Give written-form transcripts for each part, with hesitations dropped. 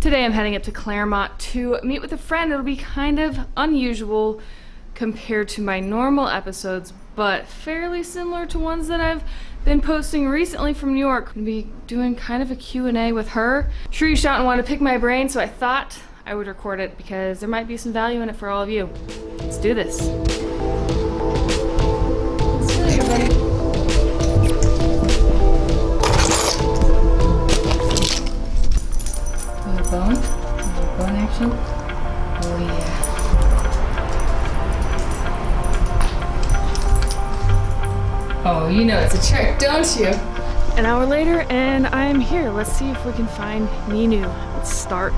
Today I'm heading up to Claremont to meet with a friend. It'll be kind of unusual compared to my normal episodes, but fairly similar to ones that I've been posting recently from New York. I'm gonna be doing kind of a Q&A with her. I'm sure you shot and want to pick my brain, so I thought I would record it because there might be some value in it for all of you. Let's do this. Hey, everybody. Bone? Bone action? Oh yeah. Oh, you know it's a trick, don't you? An hour later and I'm here. Let's see if we can find Ninu. Let's start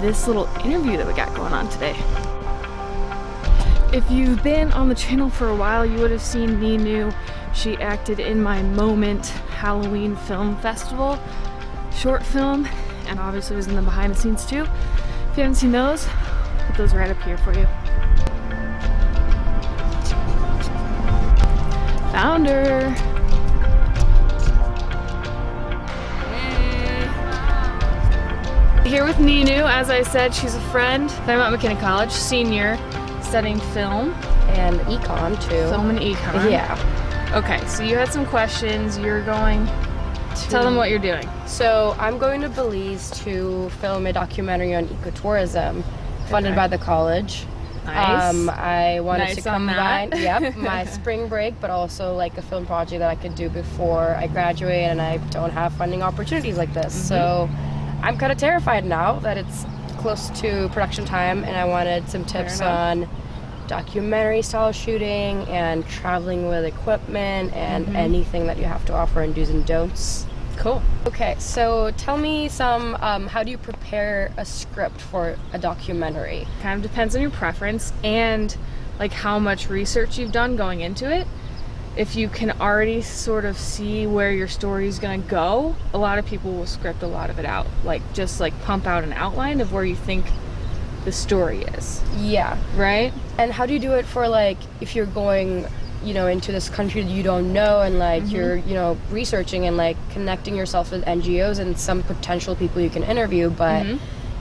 this little interview that we got going on today. If you've been on the channel for a while, you would have seen Ninu. She acted in my Moment Halloween Film Festival short film, and obviously was in the behind the scenes too. If you haven't seen those, put those right up here for you. Found her. Hey. Here with Ninu, as I said, she's a friend. Claremont McKinney College, senior, studying film. And econ too. Film and econ. Yeah. Okay, so you had some questions. You're going to tell them what you're doing. So I'm going to Belize to film a documentary on ecotourism, funded by the college. Nice. I wanted to combine that. my spring break, but also like a film project that I could do before I graduate, and I don't have funding opportunities like this. So I'm kind of terrified now that it's close to production time, and I wanted some tips on documentary style shooting and traveling with equipment and anything that you have to offer and do's and don'ts. Cool. Okay, so tell me some, how do you prepare a script for a documentary? Kind of depends on your preference and like how much research you've done going into it. If you can already sort of see where your story is going to go, a lot of people will script a lot of it out. Like just like pump out an outline of where you think the story is. Yeah. Right? And how do you do it for like, if you're going, you know, into this country that you don't know, and like you're, you know, researching and like connecting yourself with NGOs and some potential people you can interview, but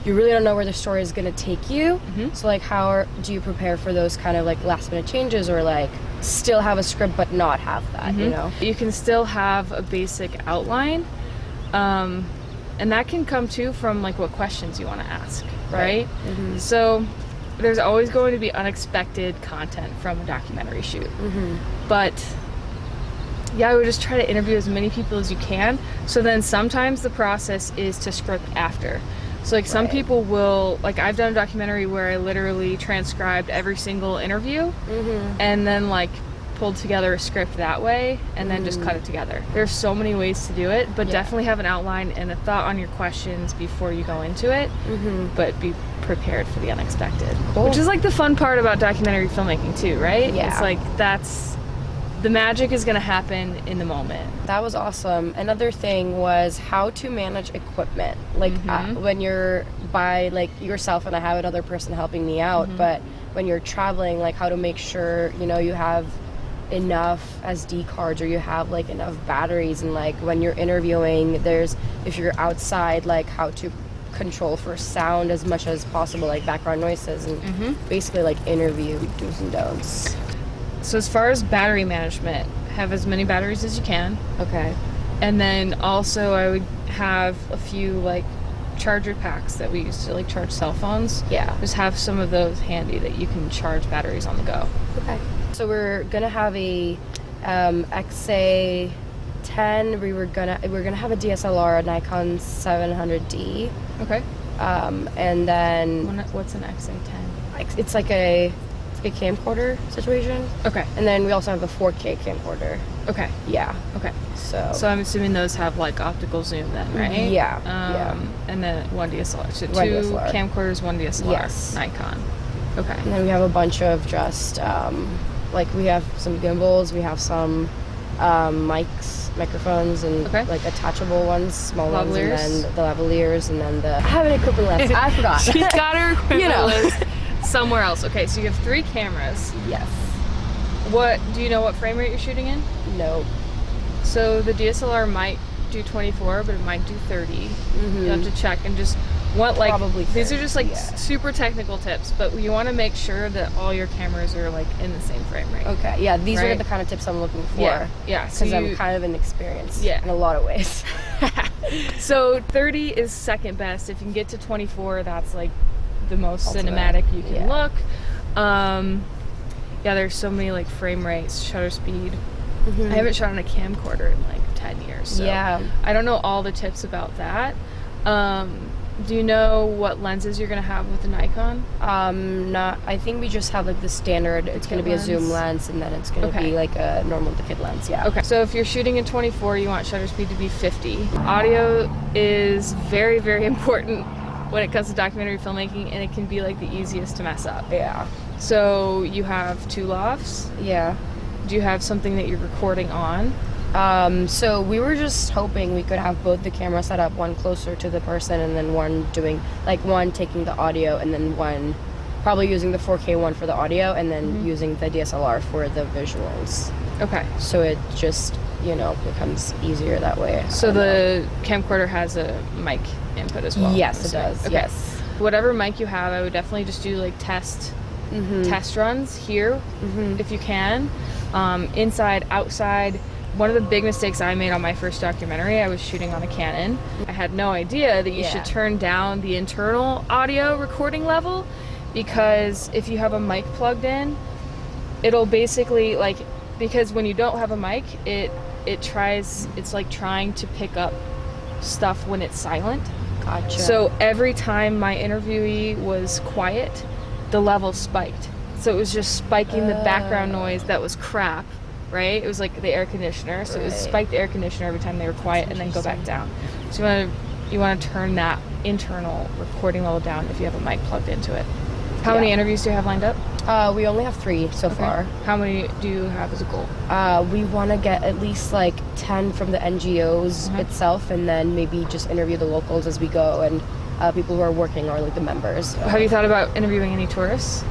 you really don't know where the story is going to take you. So like how do you prepare for those kind of like last minute changes, or like still have a script but not have that, you know? You can still have a basic outline, and that can come too from like what questions you want to ask, right? So there's always going to be unexpected content from a documentary shoot. But yeah, I would just try to interview as many people as you can. So then sometimes the process is to script after. So like some people will, like I've done a documentary where I literally transcribed every single interview and then like pulled together a script that way and then just cut it together. There's so many ways to do it, but definitely have an outline and a thought on your questions before you go into it, but be prepared for the unexpected. Cool. Which is like the fun part about documentary filmmaking too, right? Yeah. It's like the magic is gonna happen in the moment. That was awesome. Another thing was how to manage equipment. Like when you're by like yourself and I have another person helping me out, but when you're traveling, like how to make sure, you know, you have enough SD cards or you have like enough batteries, and like when you're interviewing, if you're outside, like how to control for sound as much as possible, like background noises, and basically like interview do's and don'ts. So as far as battery management, have as many batteries as you can. Okay. And then also I would have a few like charger packs that we use to like charge cell phones. Yeah. Just have some of those handy that you can charge batteries on the go. Okay. So we're gonna have a XA10. We're gonna have a DSLR, a Nikon 700D. Okay. And then what's an XA10? It's like a camcorder situation. Okay. And then we also have a 4K camcorder. Okay. Yeah. Okay. So I'm assuming those have like optical zoom then, right? Yeah. And then one DSLR. So one two DSLR. Camcorders, one DSLR. Yes. Nikon. Okay. And then we have a bunch of just like we have some gimbals, we have some microphones, and like attachable ones, small lavaliers. Ones, and then the lavaliers, and then I have an equipment list. I forgot. She's got her equipment list somewhere else. Okay, so you have 3 cameras. Yes. Do you know what frame rate you're shooting in? No. So the DSLR might do 24, but it might do 30. Mm-hmm. You have to check and just want like Probably these 30, are just like yeah. super technical tips, but you want to make sure that all your cameras are like in the same frame rate. Okay, yeah, these are Right? the kind of tips I'm looking for. Yeah. So Because I'm kind of inexperienced Yeah. in a lot of ways. So 30 is second best. If you can get to 24, that's like the most Ultimate. cinematic you can Yeah. look. Yeah, there's so many like frame rates, shutter speed. Mhm. I haven't shot on a camcorder in like 10 years. So Yeah. I don't know all the tips about that. Do you know what lenses you're gonna have with the Nikon? Not. I think we just have like the standard. It's going to be a zoom lens, and then it's going to Okay. be like a normal kit lens. Yeah. Okay, so if you're shooting in 24, you want shutter speed to be 50. Audio is very, very important when it comes to documentary filmmaking, and it can be like the easiest to mess up. Yeah. So you have 2 lofts. Yeah. Do you have something that you're recording on? So we were just hoping we could have both the camera set up, one closer to the person, and then one doing like one taking the audio, and then one probably using the 4K one for the audio, and then using the DSLR for the visuals. Okay. So it just becomes easier that way. So the camcorder has a mic input as well? Yes, it does. Okay. Yes. Whatever mic you have, I would definitely just do like test runs here if you can. Inside, outside. One of the big mistakes I made on my first documentary, I was shooting on a Canon. I had no idea that you should turn down the internal audio recording level, because if you have a mic plugged in, it'll basically like, because when you don't have a mic, it's like trying to pick up stuff when it's silent. Gotcha. So every time my interviewee was quiet, the level spiked. So it was just spiking the background noise that was crap, right? It was like the air conditioner. So it was spike the air conditioner every time they were quiet and then go back down. So you want to turn that internal recording level down if you have a mic plugged into it. How many interviews do you have lined up? We only have 3 so far. How many do you have as a goal? We want to get at least like 10 from the NGOs itself, and then maybe just interview the locals as we go, and people who are working, or like the members. Have you thought about interviewing any tourists?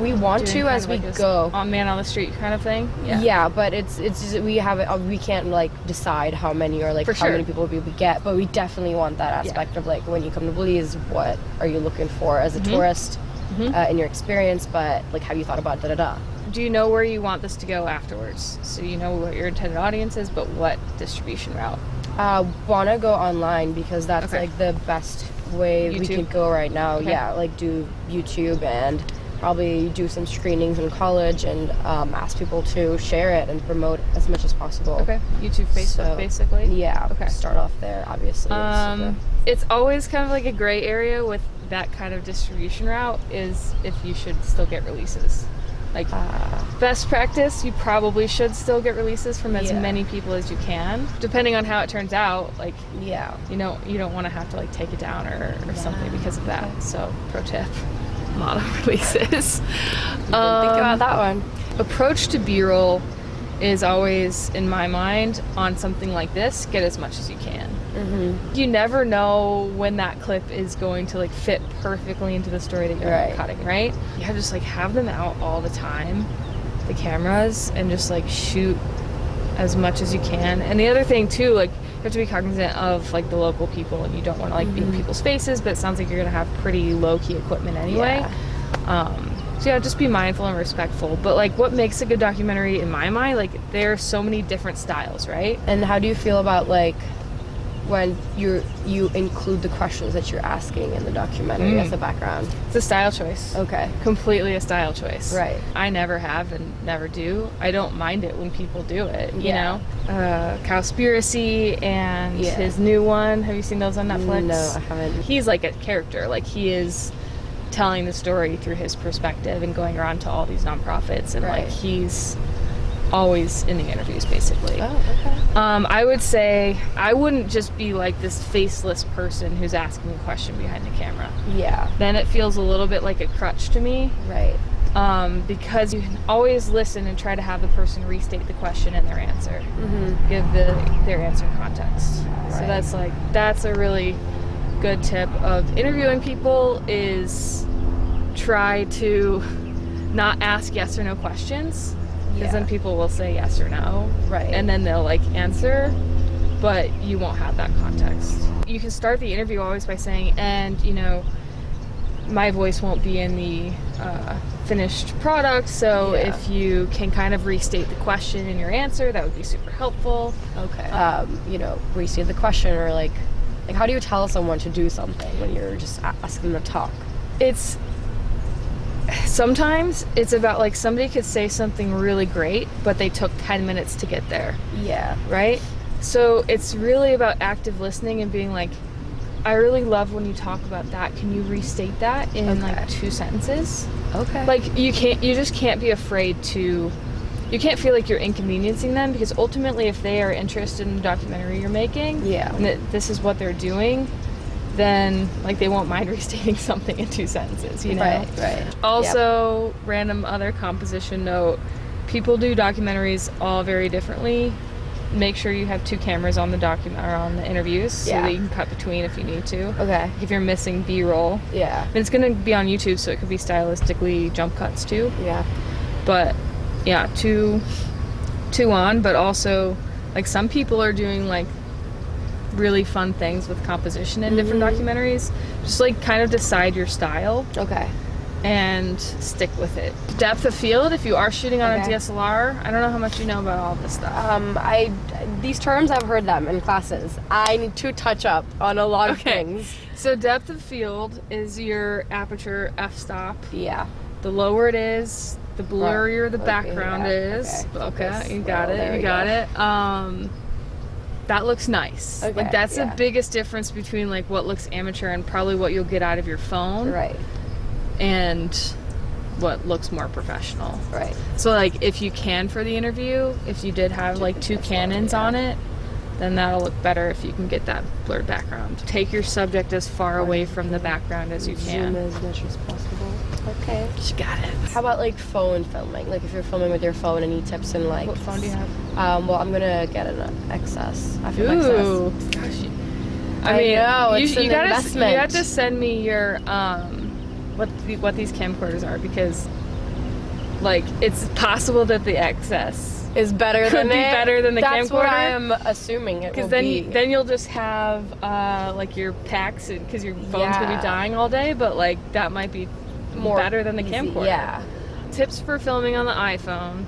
We want to as we go. On man on the street kind of thing? Yeah, but it's just, we can't like decide how many or like how many people we get, but we definitely want that aspect of like, when you come to Belize, what are you looking for as a tourist in your experience, but like, have you thought about da-da-da? Do you know where you want this to go afterwards? So you know what your intended audience is, but what distribution route? Want to go online, because that's like the best way we can go right now. Yeah, like do YouTube and probably do some screenings in college, and ask people to share it and promote as much as possible. Okay, YouTube, Facebook, basically? Yeah, okay. Start off there, obviously. It's always kind of like a gray area with that kind of distribution route, is if you should still get releases. Like, best practice, you probably should still get releases from as many people as you can. Depending on how it turns out, like, you don't want to have to like take it down or something because of that. So, pro tip, mono releases. Think about that one. Approach to B-roll is always, in my mind, on something like this, get as much as you can. You never know when that clip is going to like fit perfectly into the story that you're cutting, right? You have to just like have them out all the time, the cameras, and just like shoot as much as you can. And the other thing too, like, you have to be cognizant of like the local people, and you don't want to like be in people's faces, but it sounds like you're gonna have pretty low-key equipment anyway. So yeah, just be mindful and respectful. But like, what makes a good documentary in my mind, like, there are so many different styles, right? And how do you feel about like when you include the questions that you're asking in the documentary as a background? It's a style choice. Okay. Completely a style choice. Right. I never have and never do. I don't mind it when people do it, you know? Cowspiracy and his new one. Have you seen those on Netflix? No, I haven't. He's like a character. Like, he is telling the story through his perspective and going around to all these nonprofits, and like, he's always in the interviews, basically. Oh, okay. I would say I wouldn't just be like this faceless person who's asking a question behind the camera. Yeah. Then it feels a little bit like a crutch to me. Right. Because you can always listen and try to have the person restate the question and their answer. Give their answer context. So that's a really good tip of interviewing people, is try to not ask yes or no questions. Because then people will say yes or no. Right. And then they'll like answer. but you won't have that context. You can start the interview always by saying, and you know, my voice won't be in the finished product, so if you can kind of restate the question in your answer, that would be super helpful. Okay. You know, restate the question, or like how do you tell someone to do something when you're just asking them to talk? It's sometimes it's about like somebody could say something really great, but they took 10 minutes to get there. Yeah. Right? So it's really about active listening and being like, I really love when you talk about that. Can you restate that in like 2 sentences? Okay. Like you just can't be afraid to, you can't feel like you're inconveniencing them, because ultimately if they are interested in the documentary you're making, and that this is what they're doing, then like they won't mind restating something in 2 sentences, you know? Right. Also, random other composition note, people do documentaries all very differently. Make sure you have 2 cameras on the document or on the interviews, so that you can cut between if you need to. Okay. If you're missing B-roll. Yeah. And it's gonna be on YouTube, so it could be stylistically jump cuts too. Yeah. But yeah, 2 on, but also like some people are doing like really fun things with composition in different documentaries. Just like kind of decide your style. Okay. And stick with it. Depth of field, if you are shooting on a DSLR, I don't know how much you know about all this stuff. These terms, I've heard them in classes. I need to touch up on a lot of things. So depth of field is your aperture f-stop. Yeah. The lower it is, the blurrier the background is. Okay, you got it, you got it. That looks nice. Okay, like that's the biggest difference between like what looks amateur and probably what you'll get out of your phone. Right. And what looks more professional. Right. So like if you can for the interview, if you did have like 2 Canons on it, then that'll look better if you can get that blurred background. Take your subject as far away from the background as you can. Zoom as much as possible. Okay. You got it. How about like phone filming? Like if you're filming with your phone, any tips in like... What phone do you have? Well, I'm gonna get an XS. Ooh. Gosh. I mean, know, it's an investment. You have to send me your... what these camcorders are, because like it's possible that the XS is better could be better than the camcorder. That's what I'm assuming it will be. Because then you'll just have like your packs, because your phone's gonna be dying all day, but like that might be more better than the camcorder. Yeah. Tips for filming on the iPhone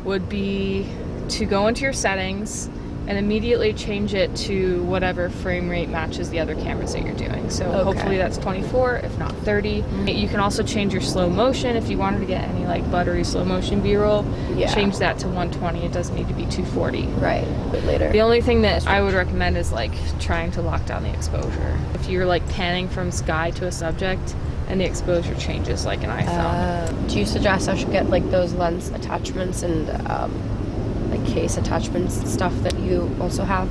would be to go into your settings and immediately change it to whatever frame rate matches the other cameras that you're doing. So hopefully that's 24, if not 30. You can also change your slow motion if you wanted to get any like buttery slow motion B-roll. Yeah. Change that to 120. It doesn't need to be 240. Right. Later. The only thing that I would recommend is like trying to lock down the exposure. If you're like panning from sky to a subject and the exposure changes like an iPhone. Do you suggest I should get like those lens attachments and like case attachments and stuff that you also have?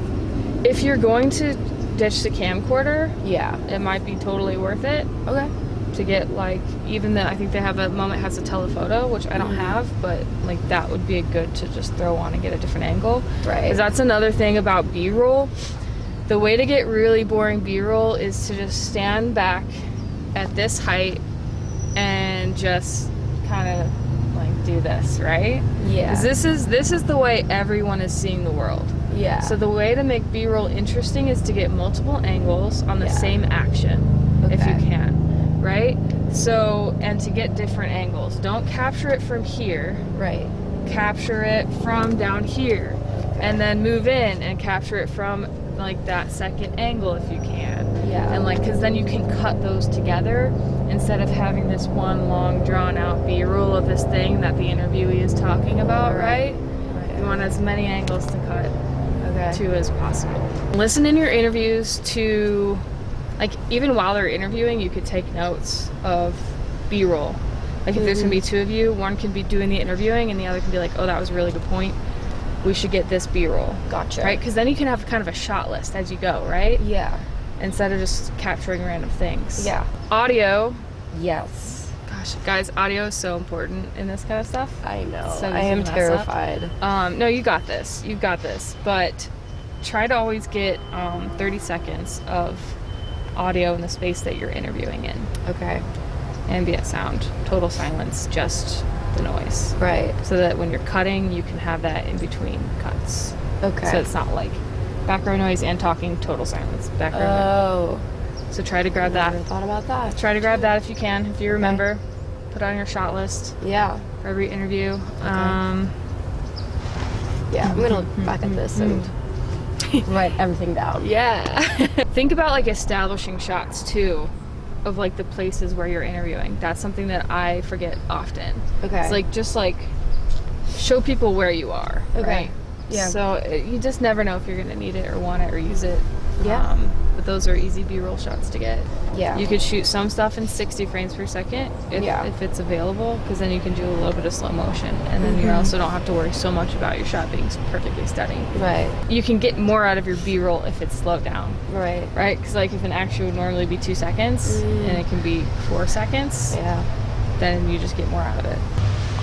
If you're going to ditch the camcorder, it might be totally worth it. Okay. To get like, even the, I think they have a Moment has a telephoto, which I don't have, but like that would be a good to just throw on and get a different angle. Right. Because that's another thing about B-roll. The way to get really boring B-roll is to just stand back at this height and just kind of like do this, right? Yeah. 'Cause this is the way everyone is seeing the world. Yeah. So the way to make B-roll interesting is to get multiple angles on the same action, if you can, right? So, and to get different angles. Don't capture it from here. Right. Capture it from down here, and then move in and capture it from like that second angle if you can. Yeah. And like, because then you can cut those together instead of having this one long drawn out B-roll of this thing that the interviewee is talking about, right? You want as many angles to cut to as possible. Listen in your interviews to, like, even while they're interviewing, you could take notes of B-roll. Like if there's gonna be 2 of you, one can be doing the interviewing and the other can be like, oh, that was a really good point. We should get this B-roll. Gotcha. Right? Because then you can have kind of a shot list as you go, right? Yeah. Instead of just capturing random things. Yeah. Audio. Yes. Gosh, guys, audio is so important in this kind of stuff. I know. So I am terrified. No, you got this. You got this. But try to always get 30 seconds of audio in the space that you're interviewing in. Okay. Ambient sound. Total silence. Just the noise. Right. So that when you're cutting, you can have that in between cuts. Okay. So it's not like background noise and talking, total silence. Background noise. Oh. So try to grab I that. never thought about that. Try to grab that if you can, if you remember. Put it on your shot list Yeah. for every interview. Yeah, I'm gonna look back at this and write everything down. Yeah. Think about like establishing shots too of like the places where you're interviewing. That's something that I forget often. Okay. It's like just like show people where you are. Okay. Right? Yeah. So you just never know if you're gonna need it or want it or use it. Yeah. But those are easy B-roll shots to get. Yeah. You could shoot some stuff in 60 frames per second if it's available, because then you can do a little bit of slow motion, and then you also don't have to worry so much about your shot being perfectly steady. Right. You can get more out of your B-roll if it's slowed down. Right. Right? Because like if an action would normally be 2 seconds and it can be 4 seconds, Yeah. then you just get more out of it.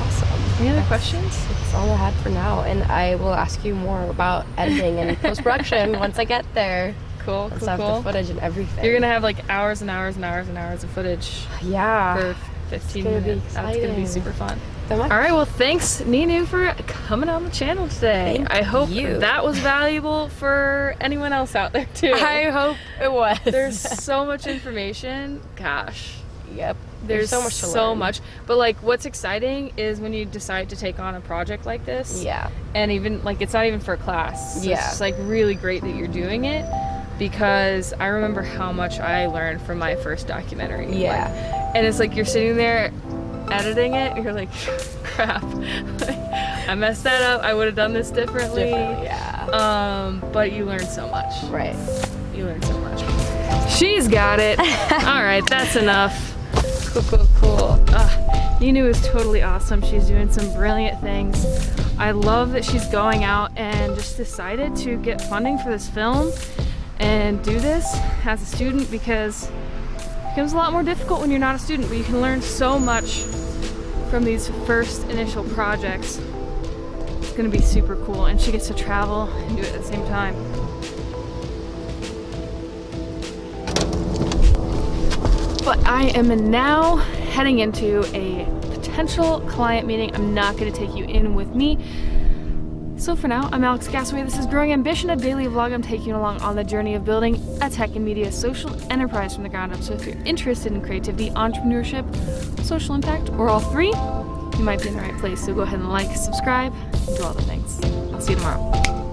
Awesome. Any other questions? That's all I had for now, and I will ask you more about editing and post-production once I get there. Cool, Once I have the footage and everything. You're gonna have like hours and hours and hours and hours of footage Yeah. for 15 gonna be minutes. That's gonna be exciting. super fun. So much. All right, well, thanks, Ninu, for coming on the channel today. Thank I hope you. that was valuable for anyone else out there, too. I hope it was. There's so much information. Gosh. Yep. There's so much to so learn. much. But, like, what's exciting is when you decide to take on a project like this. Yeah. And even, like, it's not even for a class. So Yeah. It's just, like, really great that you're doing it, because I remember how much I learned from my first documentary. Yeah. Like, and it's like you're sitting there editing it, and you're like, crap. I messed that up. I would have done this differently. Yeah. But you learn so much. Right. You learn so much. She's got it. All right, that's enough. Cool. Ninu is totally awesome. She's doing some brilliant things. I love that she's going out and just decided to get funding for this film and do this as a student, because it becomes a lot more difficult when you're not a student, but you can learn so much from these first initial projects. It's gonna be super cool, and she gets to travel and do it at the same time. But I am now heading into a potential client meeting. I'm not gonna take you in with me. So for now, I'm Alex Gasaway. This is Growing Ambition, a daily vlog. I'm taking you along on the journey of building a tech and media social enterprise from the ground up. So if you're interested in creativity, entrepreneurship, social impact, or all three, you might be in the right place. So go ahead and like, subscribe, and do all the things. I'll see you tomorrow.